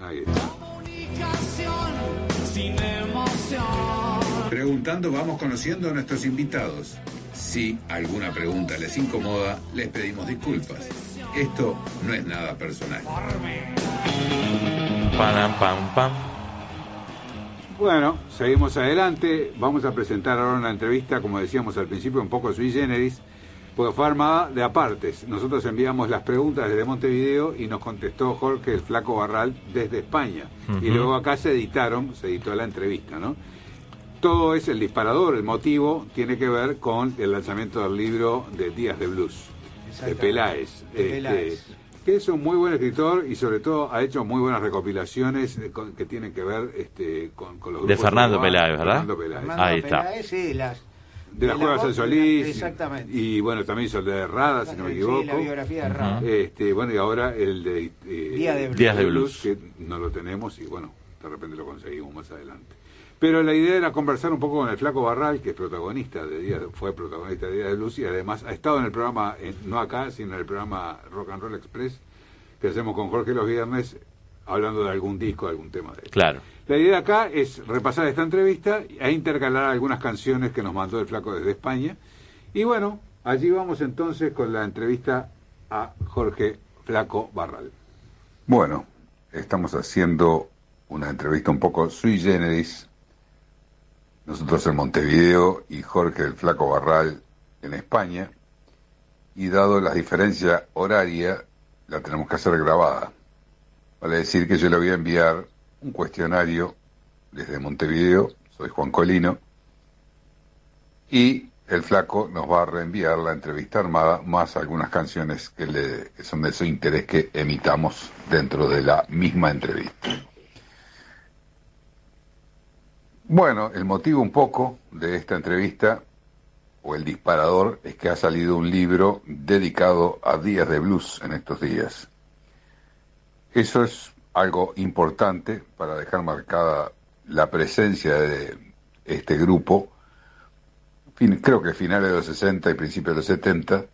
ahí está. Preguntando, vamos conociendo a nuestros invitados. Si alguna pregunta les incomoda, les pedimos disculpas. Esto no es nada personal. Pam, pam, pam. Bueno, seguimos adelante. Vamos a presentar ahora una entrevista, como decíamos al principio, un poco sui generis, porque fue armada de apartes. Nosotros enviamos las preguntas desde Montevideo y nos contestó Jorge el Flaco Barral desde España. Uh-huh. Y luego acá se editó la entrevista, ¿no? Todo es el disparador, el motivo tiene que ver con el lanzamiento del libro de Días de Blues, de Peláez. Que es un muy buen escritor y sobre todo ha hecho muy buenas recopilaciones que tienen que ver con los grupos de Fernando Peláez, ¿verdad? Fernando Peláez. Ahí está. Peláez, sí, de las Cuevas del Solís. Exactamente. Y bueno, también hizo el de Rada, si no me equivoco. Sí, la biografía de Rada. Bueno, y ahora el de Días de Blues, que no lo tenemos y bueno, de repente lo conseguimos más adelante. Pero la idea era conversar un poco con el Flaco Barral, que es protagonista fue protagonista de Días de Blues y además ha estado en el programa, no acá, sino en el programa Rock and Roll Express, que hacemos con Jorge los viernes, hablando de algún disco, de algún tema de él. Claro. La idea acá es repasar esta entrevista e intercalar algunas canciones que nos mandó el Flaco desde España. Y bueno, allí vamos entonces con la entrevista a Jorge Flaco Barral. Bueno, estamos haciendo una entrevista un poco sui generis. Nosotros en Montevideo y Jorge el Flaco Barral en España. Y dado las diferencias horarias, la tenemos que hacer grabada. Vale decir que yo le voy a enviar un cuestionario desde Montevideo, soy Juan Colino, y el Flaco nos va a reenviar la entrevista armada, más algunas canciones que son de su interés que emitamos dentro de la misma entrevista. Bueno, el motivo un poco de esta entrevista, o el disparador, es que ha salido un libro dedicado a Días de Blues en estos días. Eso es algo importante para dejar marcada la presencia de este grupo, creo que finales de los 60 y principios de los 70,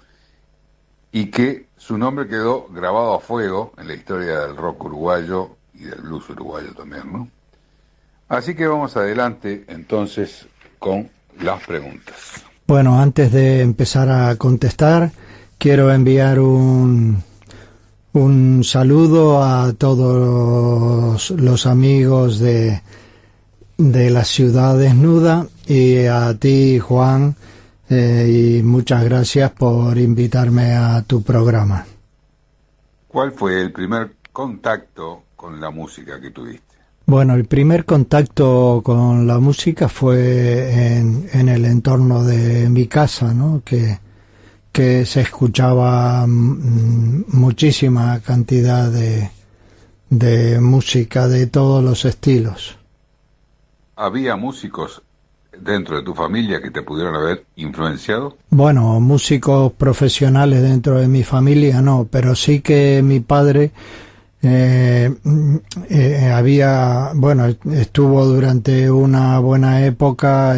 y que su nombre quedó grabado a fuego en la historia del rock uruguayo y del blues uruguayo también, ¿no? Así que vamos adelante entonces con las preguntas. Bueno, antes de empezar a contestar, quiero enviar un saludo a todos los amigos de la Ciudad Desnuda y a ti, Juan, y muchas gracias por invitarme a tu programa. ¿Cuál fue el primer contacto con la música que tuviste? Bueno, el primer contacto con la música fue en el entorno de mi casa, ¿no? Que se escuchaba muchísima cantidad de música de todos los estilos. ¿Había músicos dentro de tu familia que te pudieron haber influenciado? Bueno, músicos profesionales dentro de mi familia no, pero sí que mi padre estuvo durante una buena época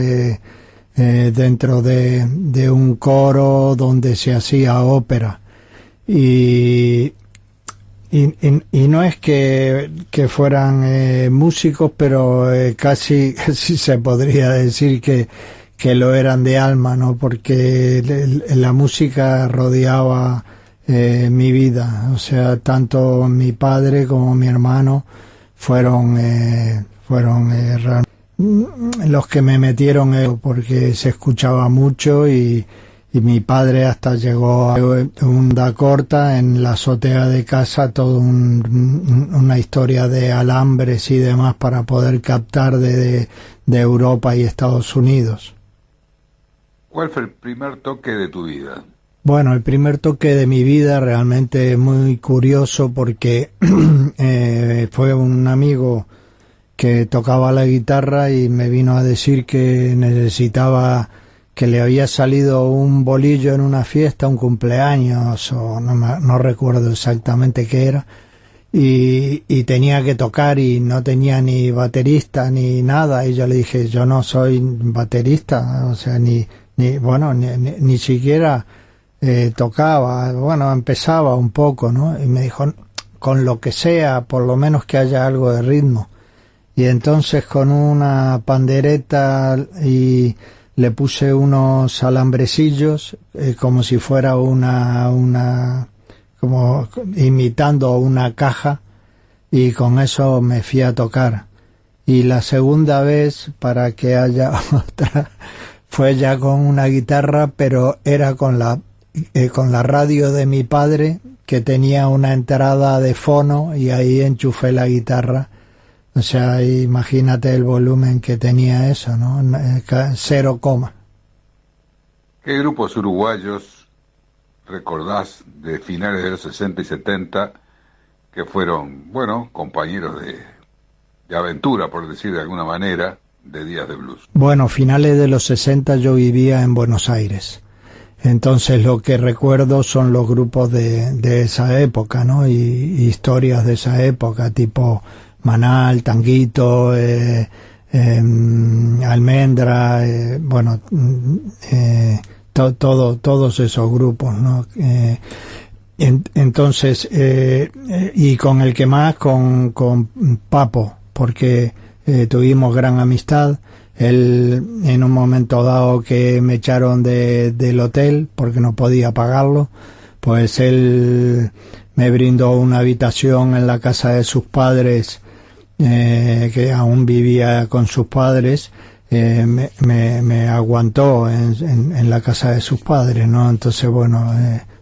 dentro de un coro donde se hacía ópera y no es que fueran músicos, pero casi se podría decir que lo eran de alma, ¿no? Porque la música rodeaba mi vida, o sea, tanto mi padre como mi hermano fueron realmente los que me metieron, porque se escuchaba mucho y mi padre hasta llegó a onda corta en la azotea de casa, toda una historia de alambres y demás para poder captar de Europa y Estados Unidos. ¿Cuál fue el primer toque de tu vida? Bueno, el primer toque de mi vida realmente es muy curioso porque fue un amigo que tocaba la guitarra y me vino a decir que necesitaba, que le había salido un bolillo en una fiesta, un cumpleaños, o no recuerdo exactamente qué era, y tenía que tocar y no tenía ni baterista ni nada, y yo le dije, yo no soy baterista, o sea, ni siquiera tocaba, bueno, empezaba un poco, ¿no? Y me dijo, con lo que sea, por lo menos que haya algo de ritmo. Y entonces con una pandereta y le puse unos alambrecillos, como si fuera como imitando una caja, y con eso me fui a tocar. Y la segunda vez, para que haya otra, fue ya con una guitarra, pero era con la radio de mi padre, que tenía una entrada de fono, y ahí enchufé la guitarra. O sea, imagínate el volumen que tenía eso, ¿no? 0 coma. ¿Qué grupos uruguayos recordás de finales de los 60 y 70 que fueron, bueno, compañeros de aventura, por decir de alguna manera, de Días de Blues? Bueno, finales de los 60 yo vivía en Buenos Aires. Entonces lo que recuerdo son los grupos de esa época, ¿no? Y historias de esa época, tipo Manal, Tanguito, Almendra, bueno, todos esos grupos, ¿no? Entonces, y con el que más, con Papo, porque tuvimos gran amistad. Él, en un momento dado que me echaron del hotel porque no podía pagarlo, pues él me brindó una habitación en la casa de sus padres, que aún vivía con sus padres. Me aguantó en la casa de sus padres, ¿no? Entonces, bueno,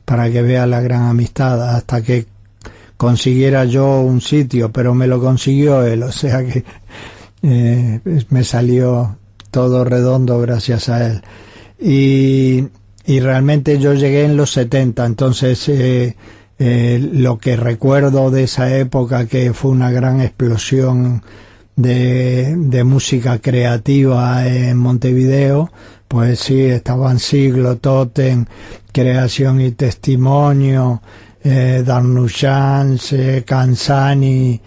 para que vea la gran amistad, hasta que consiguiera yo un sitio, pero me lo consiguió él, o sea que me salió todo redondo gracias a él. Y realmente yo llegué en los 70, entonces lo que recuerdo de esa época, que fue una gran explosión de música creativa en Montevideo, pues sí, estaban Siglo, Totem, Creación y Testimonio, Darnuchans, Canzani,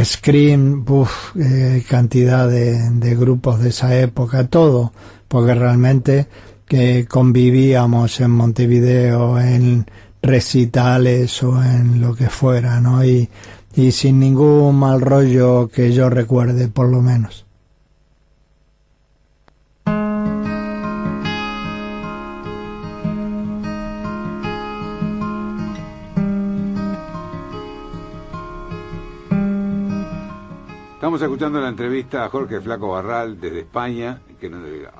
Scream, cantidad de grupos de esa época, todo, porque realmente que convivíamos en Montevideo en recitales o en lo que fuera, ¿no? Y sin ningún mal rollo que yo recuerde, por lo menos. Estamos escuchando la entrevista a Jorge Flaco Barral desde España,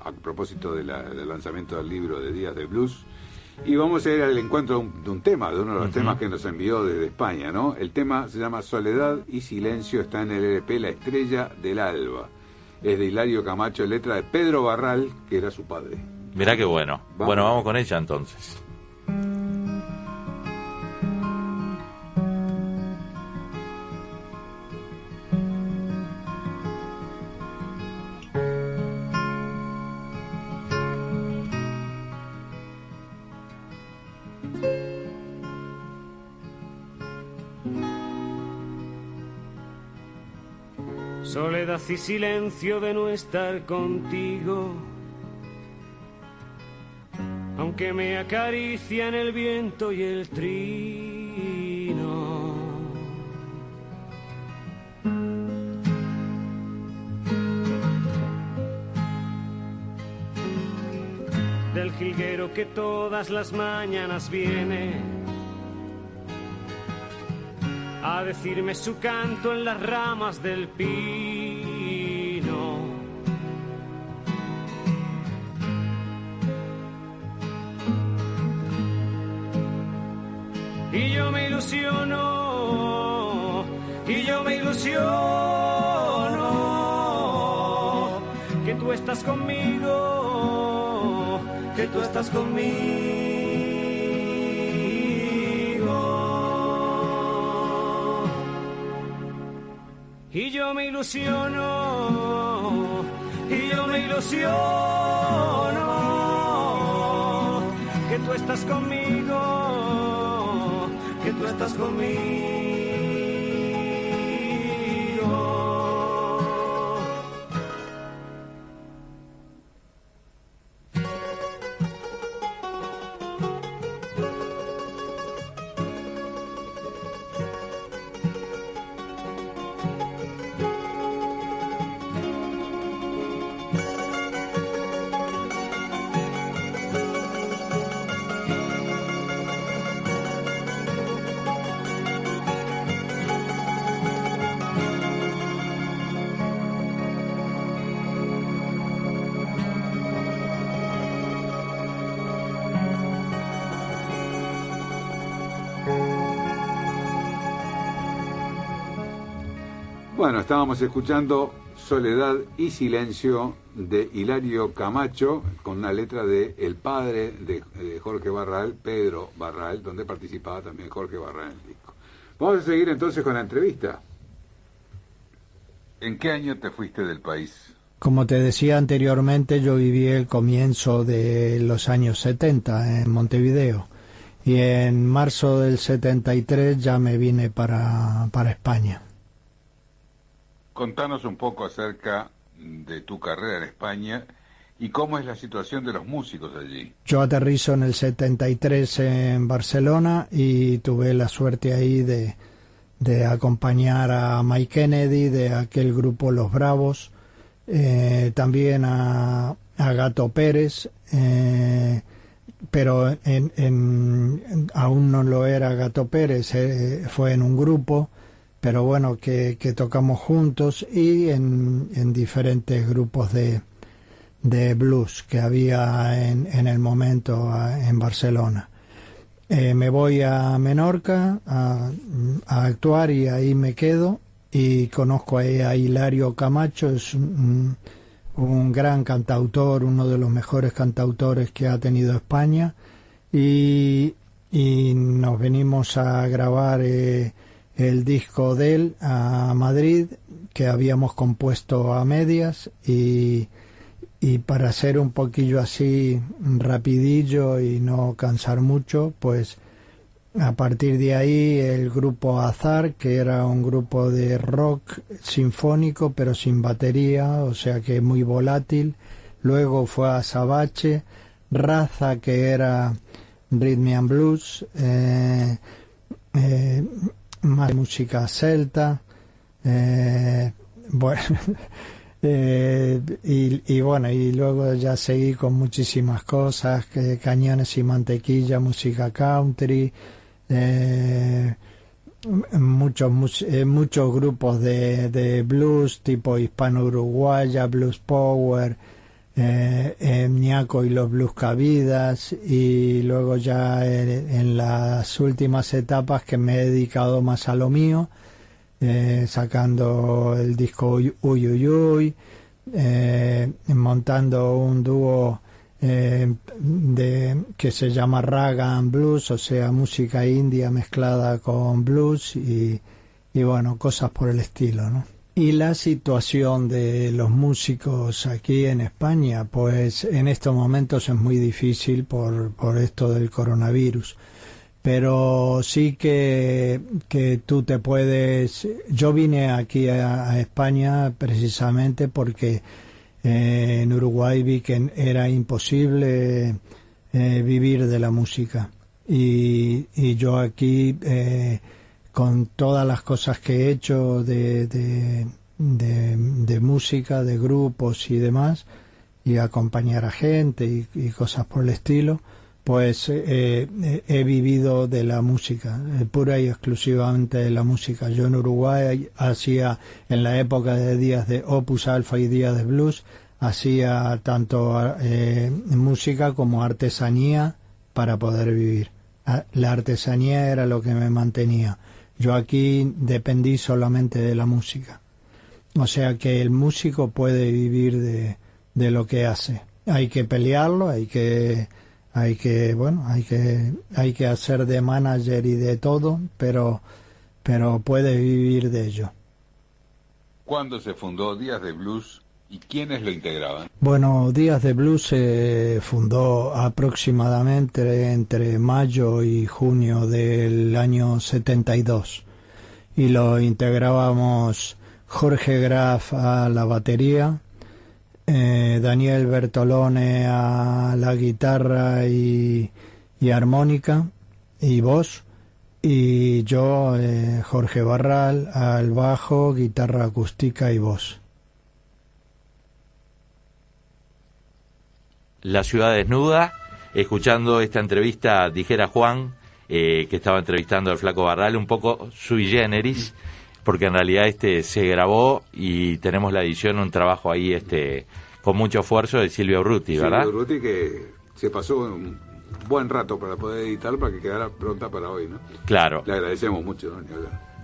a propósito del lanzamiento del libro de Días de Blues. Y vamos a ir al encuentro de un tema, de uno de los temas que nos envió desde España, ¿no? El tema se llama Soledad y Silencio, está en el LP La Estrella del Alba. Es de Hilario Camacho, letra de Pedro Barral, que era su padre. Mirá qué bueno. Bueno, vamos con ella entonces. Soledad y silencio de no estar contigo, aunque me acarician el viento y el trino. Del jilguero que todas las mañanas viene a decirme su canto en las ramas del pino. Y yo me ilusiono, que tú estás conmigo, que tú estás conmigo. Y yo me ilusiono, que tú estás conmigo, que tú estás conmigo. Bueno, estábamos escuchando Soledad y Silencio de Hilario Camacho, con una letra de el padre de Jorge Barral, Pedro Barral, donde participaba también Jorge Barral en el disco. Vamos a seguir entonces con la entrevista. ¿En qué año te fuiste del país? Como te decía anteriormente, yo viví el comienzo de los años 70 en Montevideo, y en marzo del 73 ya me vine para España. Contanos un poco acerca de tu carrera en España y cómo es la situación de los músicos allí. Yo aterrizo en el 73 en Barcelona y tuve la suerte ahí de acompañar a Mike Kennedy, de aquel grupo Los Bravos, también a Gato Pérez, pero aún no lo era Gato Pérez, fue en un grupo, pero bueno, que tocamos juntos, y en diferentes grupos de blues que había en el momento en Barcelona. Me voy a Menorca a actuar, y ahí me quedo, y conozco ahí a Hilario Camacho. Es un gran cantautor, uno de los mejores cantautores que ha tenido España, y nos venimos a grabar el disco de él a Madrid, que habíamos compuesto a medias, y para ser un poquillo así rapidillo y no cansar mucho, pues a partir de ahí el grupo Azar, que era un grupo de rock sinfónico pero sin batería, o sea que muy volátil. Luego fue Azabache, Raza, que era rhythm and blues, más música celta, bueno, y bueno, y luego ya seguí con muchísimas cosas, Cañones y Mantequilla, música country, muchos grupos de blues tipo hispano-uruguaya, blues power, Ñaco y los Blues Cabidas, y luego ya en las últimas etapas que me he dedicado más a lo mío, sacando el disco Uy Uy Uy, montando un dúo que se llama Raga and Blues, o sea, música india mezclada con blues, y bueno, cosas por el estilo, ¿no? Y la situación de los músicos aquí en España, pues en estos momentos es muy difícil por esto del coronavirus. Pero sí que tú te puedes... Yo vine aquí a España precisamente porque en Uruguay vi que era imposible vivir de la música. Y yo aquí, con todas las cosas que he hecho de música, de grupos y demás, y acompañar a gente y cosas por el estilo, pues he vivido de la música, pura y exclusivamente de la música. Yo en Uruguay hacía, en la época de días de Opus Alpha y días de blues, hacía tanto música como artesanía para poder vivir. La artesanía era lo que me mantenía. Yo aquí dependí solamente de la música. O sea que el músico puede vivir de lo que hace. Hay que pelearlo, hay que hacer de manager y de todo, pero puede vivir de ello. ¿Cuándo se fundó Días de Blues y quiénes lo integraban? Bueno, Días de Blues se fundó aproximadamente entre mayo y junio del año 72, y lo integrábamos Jorge Graf a la batería, Daniel Bertolone a la guitarra y armónica y voz, y yo, Jorge Barral, al bajo, guitarra acústica y voz. La ciudad desnuda, escuchando esta entrevista, dijera Juan, que estaba entrevistando al Flaco Barral, un poco sui generis, porque en realidad se grabó y tenemos la edición, un trabajo ahí con mucho esfuerzo de Silvio Urruti, ¿verdad? Silvio Urruti, que se pasó un buen rato para poder editar, para que quedara pronta para hoy, ¿no? Claro. Le agradecemos mucho, ¿no?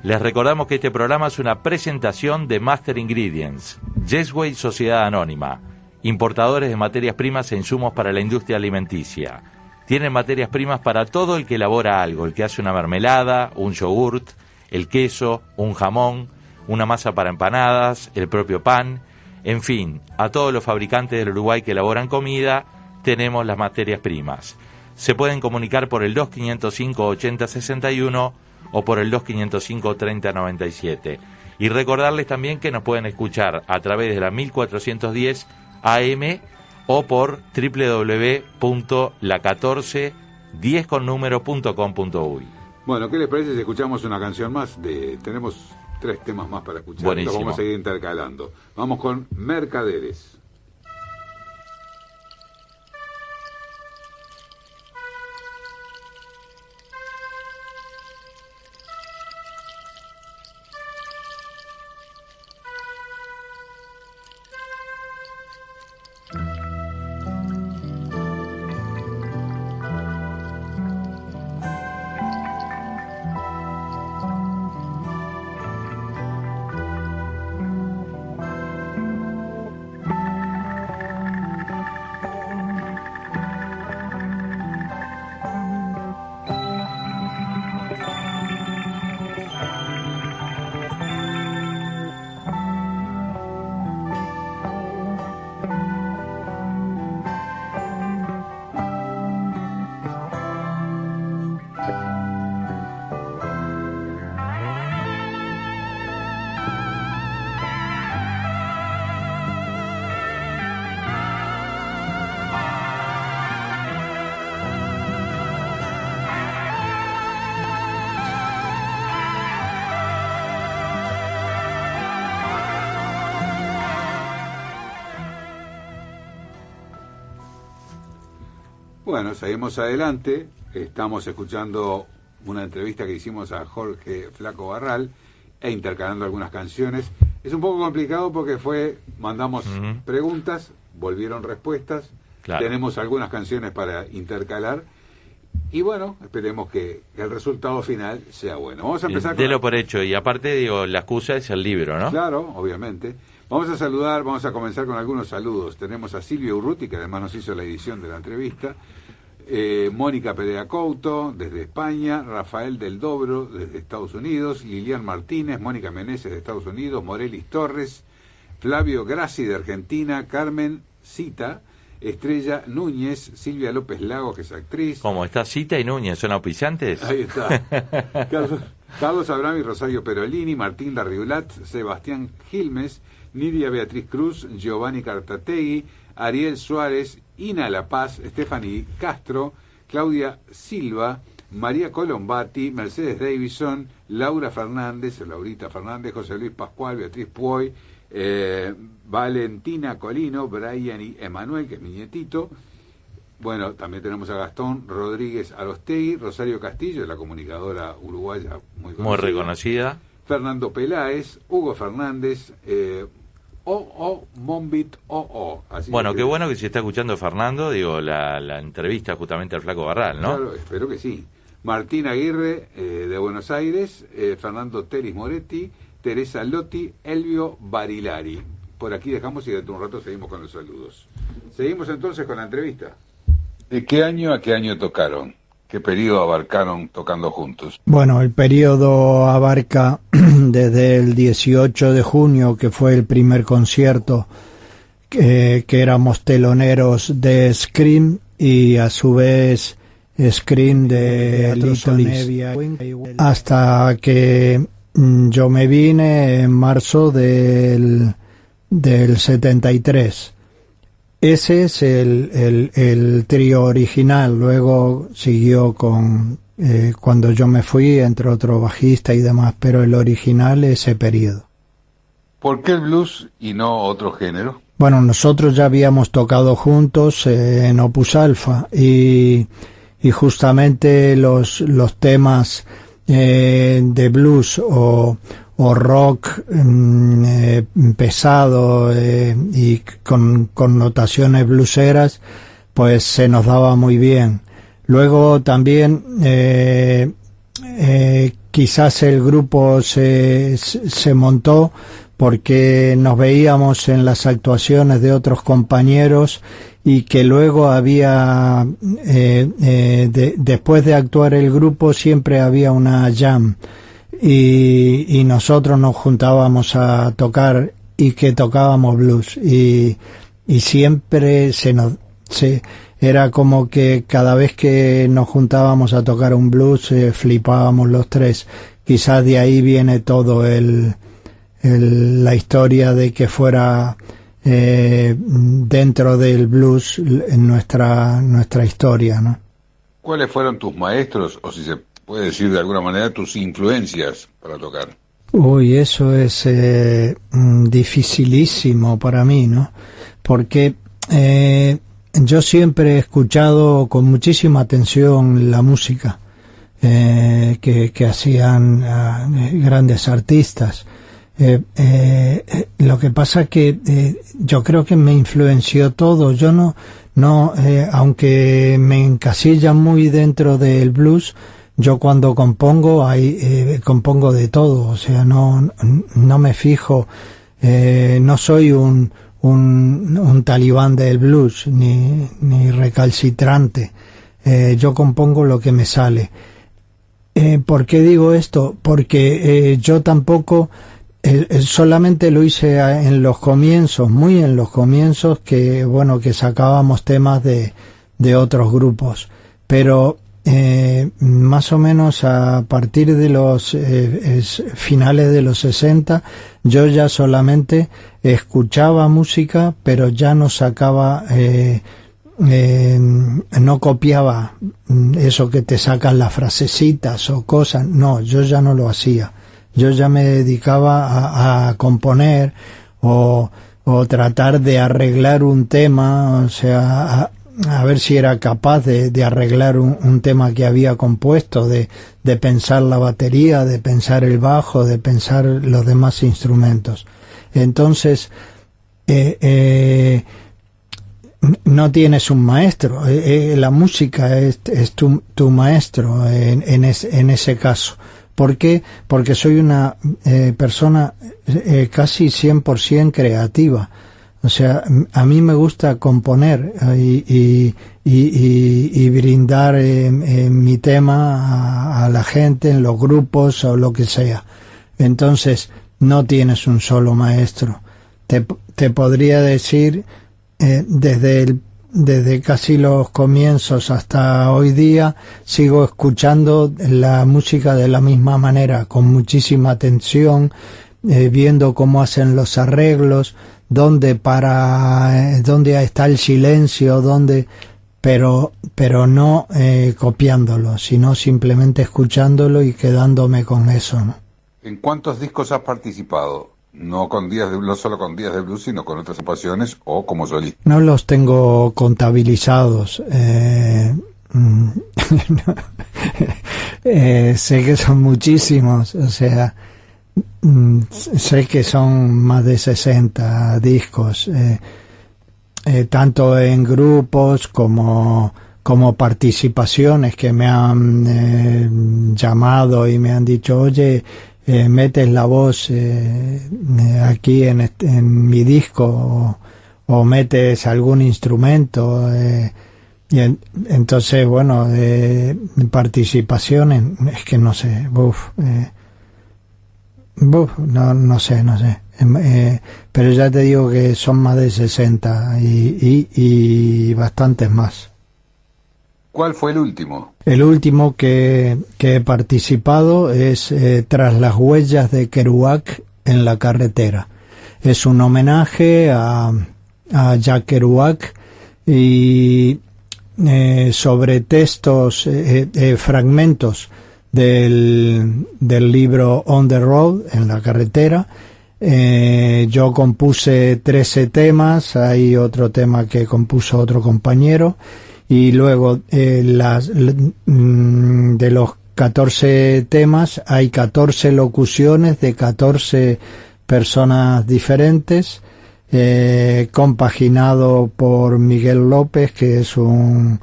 Les recordamos que este programa es una presentación de Master Ingredients, Yesway Sociedad Anónima, importadores de materias primas e insumos para la industria alimenticia. Tienen materias primas para todo el que elabora algo, el que hace una mermelada, un yogurt, el queso, un jamón, una masa para empanadas, el propio pan, en fin, a todos los fabricantes del Uruguay que elaboran comida, tenemos las materias primas. Se pueden comunicar por el 2505-8061 o por el 2505-3097. Y recordarles también que nos pueden escuchar a través de la 1410 AM o por www.la1410con-número.com.uy. Bueno, ¿qué les parece si escuchamos una canción más? Tenemos 3 temas más para escuchar. Buenísimo. Los vamos a seguir intercalando. Vamos con Mercaderes. Bueno, seguimos adelante. Estamos escuchando una entrevista que hicimos a Jorge Flaco Barral e intercalando algunas canciones. Es un poco complicado porque mandamos preguntas, volvieron respuestas, claro. Tenemos algunas canciones para intercalar y bueno, esperemos que el resultado final sea bueno. Vamos a empezar Delo por hecho, y aparte digo, la excusa es el libro, ¿no? Claro, obviamente. Vamos a comenzar con algunos saludos. Tenemos a Silvio Urruti, que además nos hizo la edición de la entrevista, Mónica Perea Couto, desde España, Rafael del Dobro, desde Estados Unidos, Lilian Martínez, Mónica Meneses, de Estados Unidos, Morelis Torres, Flavio Grassi, de Argentina, Carmen Cita, Estrella Núñez, Silvia López Lago, que es actriz. ¿Cómo está Cita y Núñez? ¿Son auspiciantes? Ahí está. Carlos Abraham y Rosario Perolini, Martín Larriulat, Sebastián Gilmes, Nidia Beatriz Cruz, Giovanni Cartategui, Ariel Suárez, Ina La Paz, Stephanie Castro, Claudia Silva, María Colombati, Mercedes Davison, Laurita Fernández, José Luis Pascual, Beatriz Puoy, Valentina Colino, Brian y Emanuel, que es mi nietito. Bueno, también tenemos a Gastón Rodríguez Arostegui, Rosario Castillo, la comunicadora uruguaya muy reconocida. Fernando Peláez, Hugo Fernández, Mombit Así bueno, qué bueno que se está escuchando Fernando, digo, la entrevista justamente al Flaco Barral, ¿no? Claro, espero que sí. Martín Aguirre, de Buenos Aires, Fernando Telis Moretti, Teresa Lotti, Elvio Barilari. Por aquí dejamos y dentro de un rato seguimos con los saludos. Seguimos entonces con la entrevista. ¿De qué año a qué año tocaron? ¿Qué periodo abarcaron tocando juntos? Bueno, el periodo abarca desde el 18 de junio, que fue el primer concierto, que éramos teloneros de Scream y a su vez Scream de Lito Nevia, hasta que yo me vine en marzo del 73. Ese es el trío original. Luego siguió con cuando yo me fui, entre otro bajista y demás, pero el original ese periodo. ¿Por qué el blues y no otro género? Bueno, nosotros ya habíamos tocado juntos en Opus Alpha y justamente los temas de blues o rock pesado y con connotaciones blueseras, pues se nos daba muy bien. Luego también quizás el grupo se montó porque nos veíamos en las actuaciones de otros compañeros y que luego había, después de actuar el grupo, siempre había una jam y nosotros nos juntábamos a tocar y que tocábamos blues y siempre era como que cada vez que nos juntábamos a tocar un blues flipábamos los tres. Quizás de ahí viene todo la historia de que fuera dentro del blues en nuestra historia, ¿no? ¿Cuáles fueron tus maestros, o si se puede decir de alguna manera, tus influencias para tocar? Uy, eso es dificilísimo para mí, ¿no? Porque yo siempre he escuchado con muchísima atención la música que hacían grandes artistas. Lo que pasa que yo creo que me influenció todo. Yo no aunque me encasillan muy dentro del blues, yo cuando compongo compongo de todo. O sea, no me fijo, no soy un talibán del blues ni recalcitrante. Yo compongo lo que me sale. ¿Por qué digo esto? Porque yo tampoco solamente lo hice en los comienzos, muy en los comienzos, que sacábamos temas de otros grupos, pero más o menos a partir de los finales de los 60 yo ya solamente escuchaba música, pero ya no sacaba, no copiaba eso que te sacan las frasecitas o cosas. No, yo ya no lo hacía. Yo ya me dedicaba a componer o tratar de arreglar un tema, o sea, a ver si era capaz de arreglar un tema que había compuesto, de pensar la batería, de pensar el bajo, de pensar los demás instrumentos. Entonces, no tienes un maestro, la música es tu maestro en ese caso. ¿Por qué? Porque soy una persona casi 100% creativa. O sea, a mí me gusta componer y brindar mi tema a la gente en los grupos o lo que sea. Entonces, no tienes un solo maestro. Te podría decir, desde casi los comienzos hasta hoy día, sigo escuchando la música de la misma manera, con muchísima atención, viendo cómo hacen los arreglos, dónde está el silencio, pero no copiándolo, sino simplemente escuchándolo y quedándome con eso, ¿no? ¿En cuántos discos has participado? No solo con Días de Blues, sino con otras ocasiones o como solista. No los tengo contabilizados. Sé que son muchísimos, o sea, sé que son más de 60 discos, tanto en grupos como participaciones que me han llamado y me han dicho, oye, metes la voz aquí en mi disco o metes algún instrumento, y entonces participaciones, es que no sé, no sé, pero ya te digo que son más de 60 y bastantes más. ¿Cuál fue el último? El último que he participado es Tras las huellas de Kerouac en la carretera. Es un homenaje a Jack Kerouac y sobre textos, fragmentos del libro On the Road, en la carretera. Yo compuse 13 temas, hay otro tema que compuso otro compañero, y luego de los 14 temas hay 14 locuciones de 14 personas diferentes, compaginado por Miguel López, que es un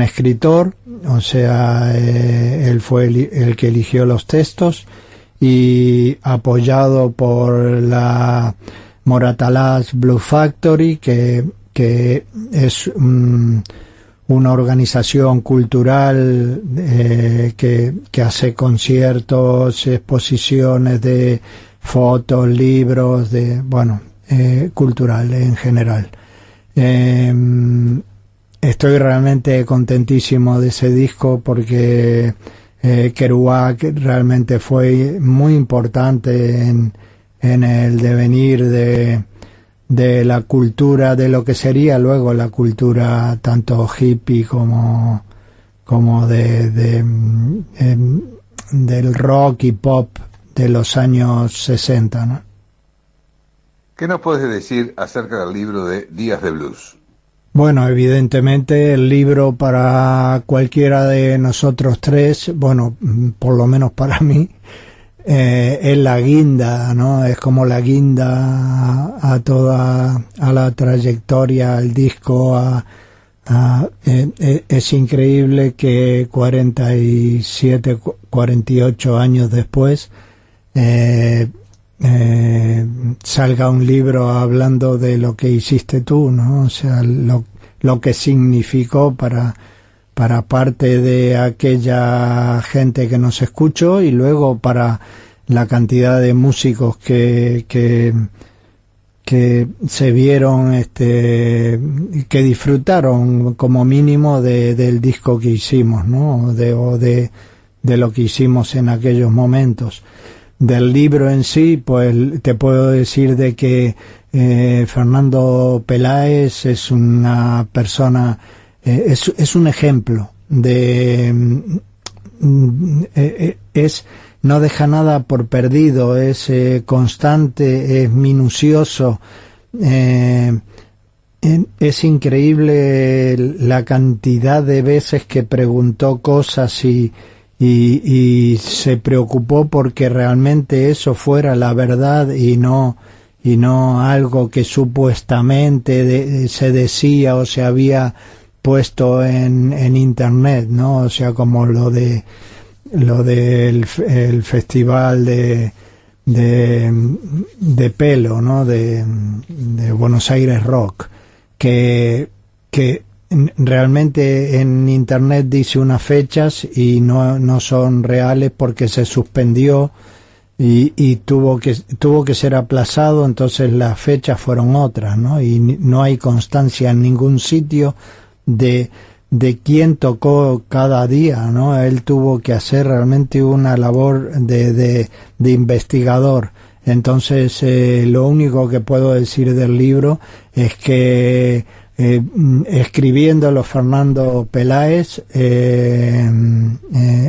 escritor, o sea, él fue el que eligió los textos, y apoyado por la Moratalaz Blue Factory, que es una organización cultural que hace conciertos, exposiciones de fotos, libros, cultural en general. Estoy realmente contentísimo de ese disco porque Kerouac realmente fue muy importante en el devenir de la cultura, de lo que sería luego la cultura tanto hippie como del rock y pop de los años 60, ¿no? ¿Qué nos puedes decir acerca del libro de Días de Blues? Bueno, evidentemente el libro para cualquiera de nosotros tres, bueno, por lo menos para mí, es la guinda, ¿no? Es como la guinda a la trayectoria, al disco, es increíble que 47, 48 años después salga un libro hablando de lo que hiciste tú, ¿no? O sea, lo que significó para parte de aquella gente que nos escuchó, y luego para la cantidad de músicos que se vieron, que disfrutaron como mínimo del disco que hicimos, ¿no? De lo que hicimos en aquellos momentos. Del libro en sí, pues te puedo decir de que Fernando Peláez es una persona, es un ejemplo no deja nada por perdido, es constante, es minucioso, es increíble la cantidad de veces que preguntó cosas y se preocupó porque realmente eso fuera la verdad y no algo que supuestamente se decía o se había puesto en internet, ¿no? O sea, como lo del el festival de pelo, ¿no? De Buenos Aires Rock, que realmente en internet dice unas fechas y no son reales porque se suspendió y tuvo que ser aplazado, entonces las fechas fueron otras, ¿no? Y no hay constancia en ningún sitio de quién tocó cada día, ¿no? Él tuvo que hacer realmente una labor de investigador. Entonces lo único que puedo decir del libro es que escribiéndolo Fernando Peláez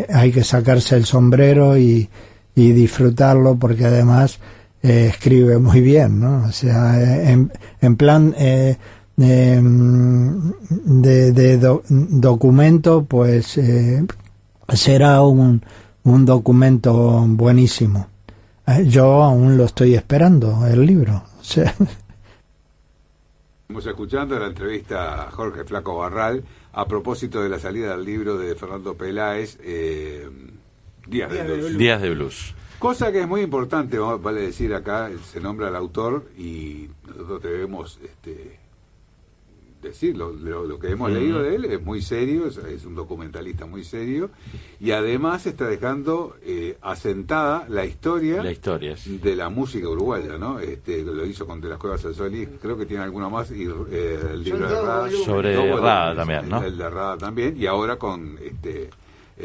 hay que sacarse el sombrero y disfrutarlo, porque además escribe muy bien, ¿no? O sea, en plan documento, pues será un documento buenísimo. Yo aún lo estoy esperando, el libro. O sea. Estamos escuchando la entrevista a Jorge Flaco Barral a propósito de la salida del libro de Fernando Peláez, Días de Blues. Días de Blues. Cosa que es muy importante, vale decir acá, se nombra al autor y nosotros debemos decir lo que hemos leído de él, es muy serio, es un documentalista muy serio, y además está dejando asentada la historia de la música uruguaya, ¿no? Lo hizo con De las Cuevas al Sol, y creo que tiene alguna más, y el libro de Rada, sobre Rada también, ¿no? El de Rada también, y ahora con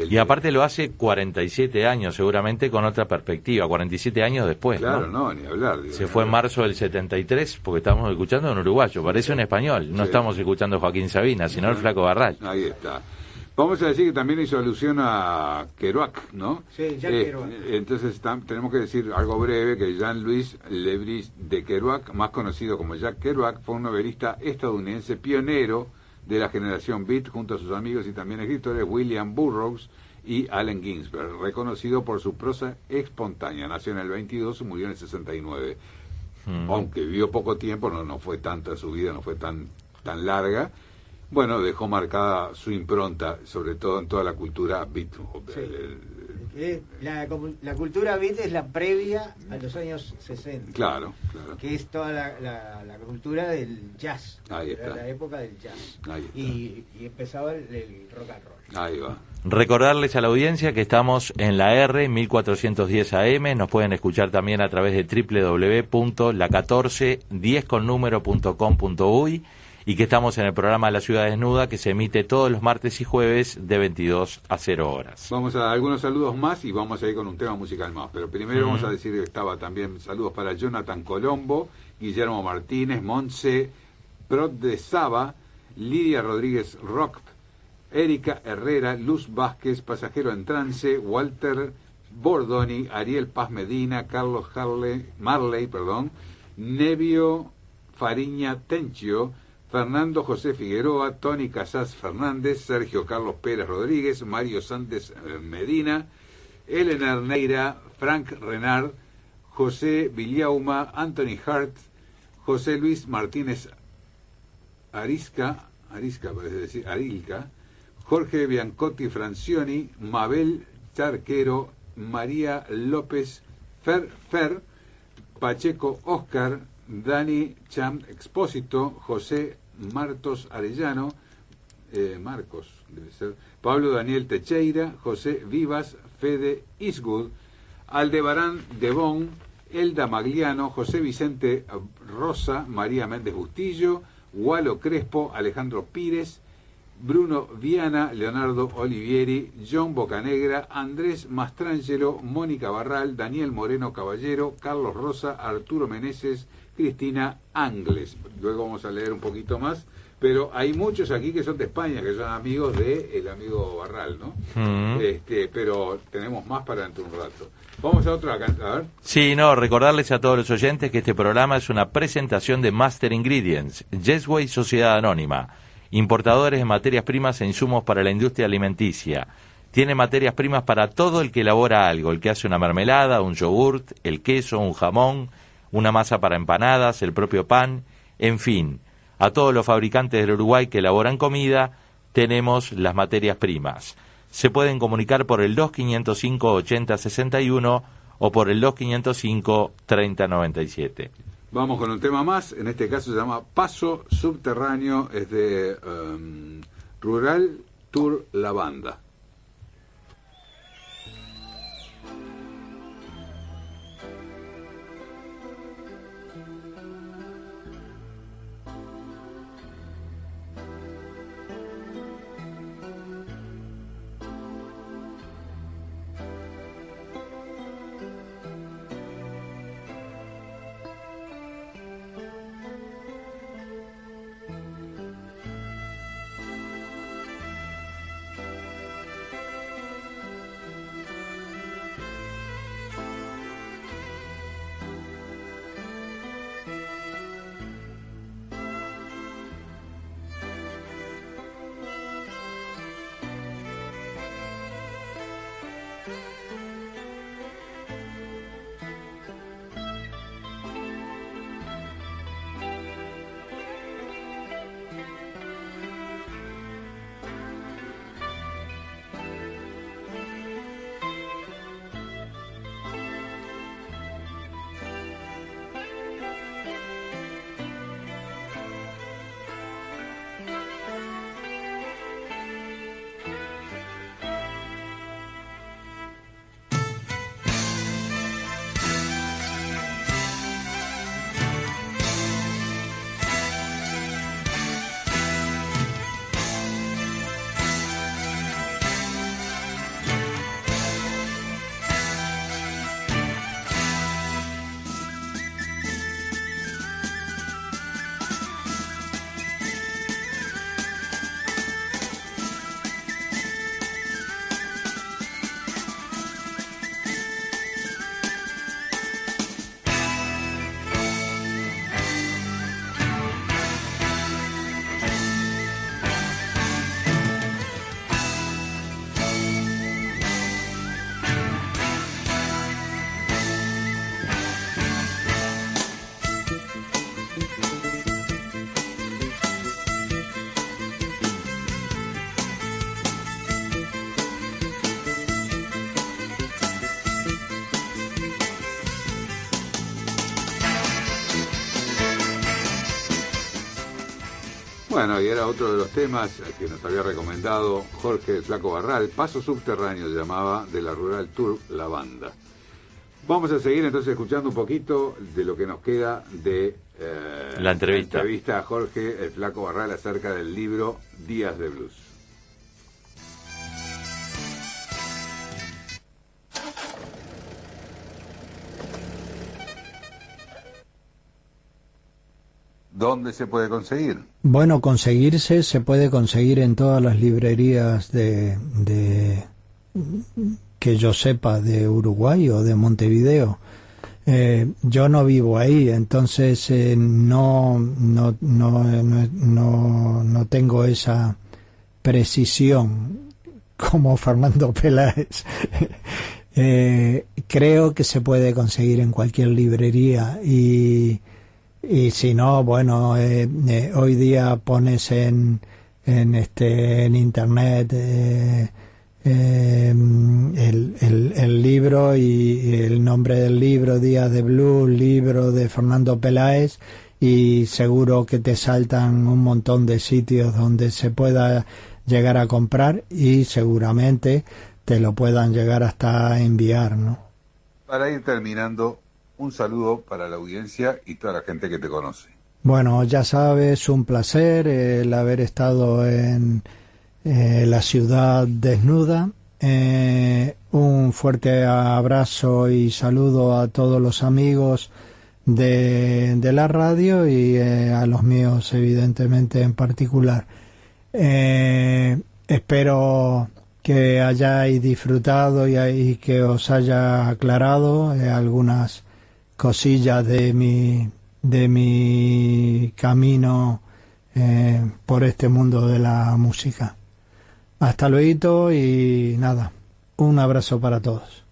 y aparte lo hace 47 años seguramente con otra perspectiva, 47 años después. Claro, ¿no? Ni hablar. Se fue en marzo del 73, porque estamos escuchando en uruguayo, parece un español, no estamos escuchando Joaquín Sabina, sino el Flaco Barral. Ahí está. Vamos a decir que también hizo alusión a Kerouac, ¿no? Sí, Kerouac. Entonces tenemos que decir algo breve, que Jean-Louis Lebris de Kerouac, más conocido como Jack Kerouac, fue un novelista estadounidense pionero de la generación Beat, junto a sus amigos y también escritores William Burroughs y Allen Ginsberg, reconocido por su prosa espontánea. Nació en el 22 y murió en el 69. Aunque vivió poco tiempo, no fue tanta su vida, no fue tan larga. bueno, dejó marcada su impronta, sobre todo en toda la cultura beat. Sí. La cultura beat es la previa a los años 60. Claro, claro. Que es toda la cultura del jazz. Ahí está. La época del jazz. Ahí está. Y empezaba el rock and roll. Ahí va. Recordarles a la audiencia que estamos en la R 1410 AM, nos pueden escuchar también a través de www.la1410con.com.uy y que estamos en el programa La Ciudad Desnuda, que se emite todos los martes y jueves de 22 a 0 horas. Vamos a dar algunos saludos más y vamos a ir con un tema musical más, pero primero vamos a decir que estaba también saludos para Jonathan Colombo, Guillermo Martínez, Montse Prot de Saba, Lidia Rodríguez Rock, Erika Herrera, Luz Vázquez, Pasajero en Trance, Walter Bordoni, Ariel Paz Medina, Carlos Marley, Nevio Fariña Tenchio, Fernando José Figueroa, Tony Casas Fernández, Sergio Carlos Pérez Rodríguez, Mario Sánchez Medina, Elena Neira, Frank Renard, José Villauma, Anthony Hart, José Luis Martínez Arilca, Jorge Biancotti Francioni, Mabel Charquero, María López Fer, Pacheco Oscar, Dani Cham Expósito, José Martos Arellano, Marcos debe ser, Pablo Daniel Techeira, José Vivas, Fede Isgood, Aldebarán Debón, Elda Magliano, José Vicente Rosa, María Méndez Bustillo, Gualo Crespo, Alejandro Pires, Bruno Viana, Leonardo Olivieri, John Bocanegra, Andrés Mastrangelo, Mónica Barral, Daniel Moreno Caballero, Carlos Rosa, Arturo Meneses, Cristina Angles. Luego vamos a leer un poquito más, pero hay muchos aquí que son de España, que son amigos del amigo Barral, ¿no? Pero tenemos más para dentro de un rato. Vamos a otra, a ver. Sí, recordarles a todos los oyentes que este programa es una presentación de Master Ingredients, Yesway Sociedad Anónima, importadores de materias primas e insumos para la industria alimenticia. Tiene materias primas para todo el que elabora algo, el que hace una mermelada, un yogurt, el queso, un jamón, una masa para empanadas, el propio pan, en fin, a todos los fabricantes del Uruguay que elaboran comida, tenemos las materias primas. Se pueden comunicar por el 2505-8061 o por el 2505-3097. Vamos con un tema más, en este caso se llama Paso Subterráneo, es de Rural Tour La Banda. Bueno, y era otro de los temas que nos había recomendado Jorge el Flaco Barral. Paso Subterráneo se llamaba, de la Rural Tour La Banda. Vamos a seguir entonces escuchando un poquito de lo que nos queda de la entrevista a Jorge el Flaco Barral acerca del libro Días de Blues. ¿Dónde se puede conseguir? Bueno, se puede conseguir en todas las librerías que yo sepa de Uruguay o de Montevideo. Yo no vivo ahí, entonces no tengo esa precisión como Fernando Peláez. Creo que se puede conseguir en cualquier librería y si no, bueno, hoy día pones en internet el libro y el nombre del libro, Días de Blues, libro de Fernando Peláez, y seguro que te saltan un montón de sitios donde se pueda llegar a comprar y seguramente te lo puedan llegar hasta enviar, ¿no? Para ir terminando, un saludo para la audiencia y toda la gente que te conoce. Bueno, ya sabes, un placer el haber estado en la ciudad desnuda. Un fuerte abrazo y saludo a todos los amigos de la radio y a los míos, evidentemente, en particular. Espero que hayáis disfrutado y que os haya aclarado algunas cosillas de mi camino por este mundo de la música. Hasta luego y nada, un abrazo para todos.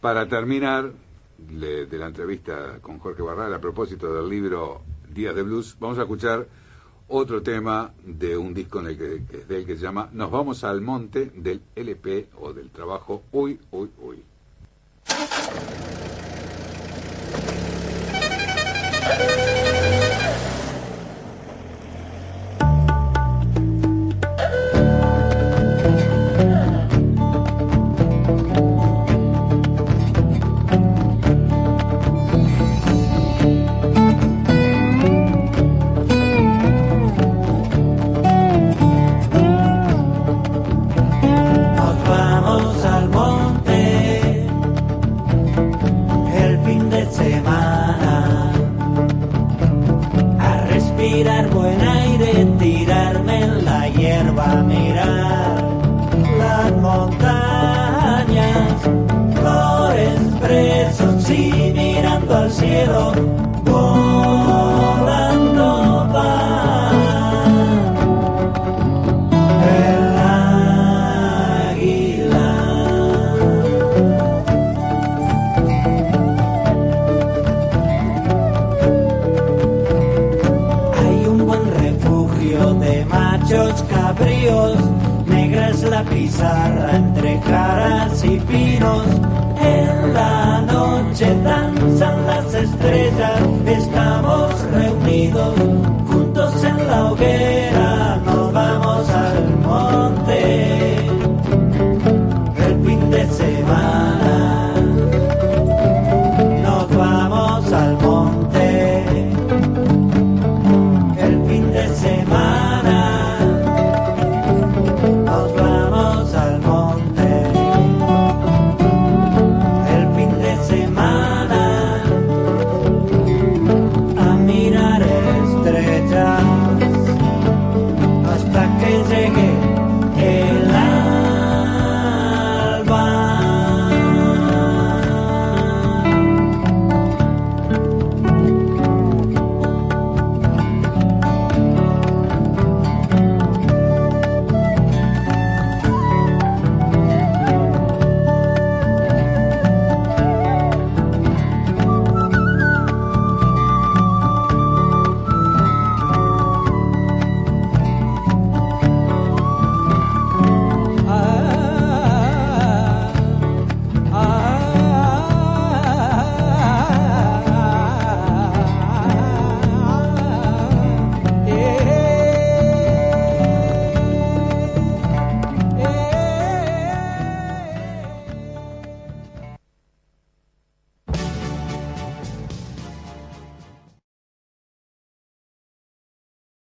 Para terminar de la entrevista con Jorge Barral a propósito del libro Días de Blues, vamos a escuchar otro tema de un disco en el que se llama Nos vamos al monte, del LP o del trabajo Uy, Uy, Uy. La pizarra entre caras y pinos, en la noche danzan las estrellas.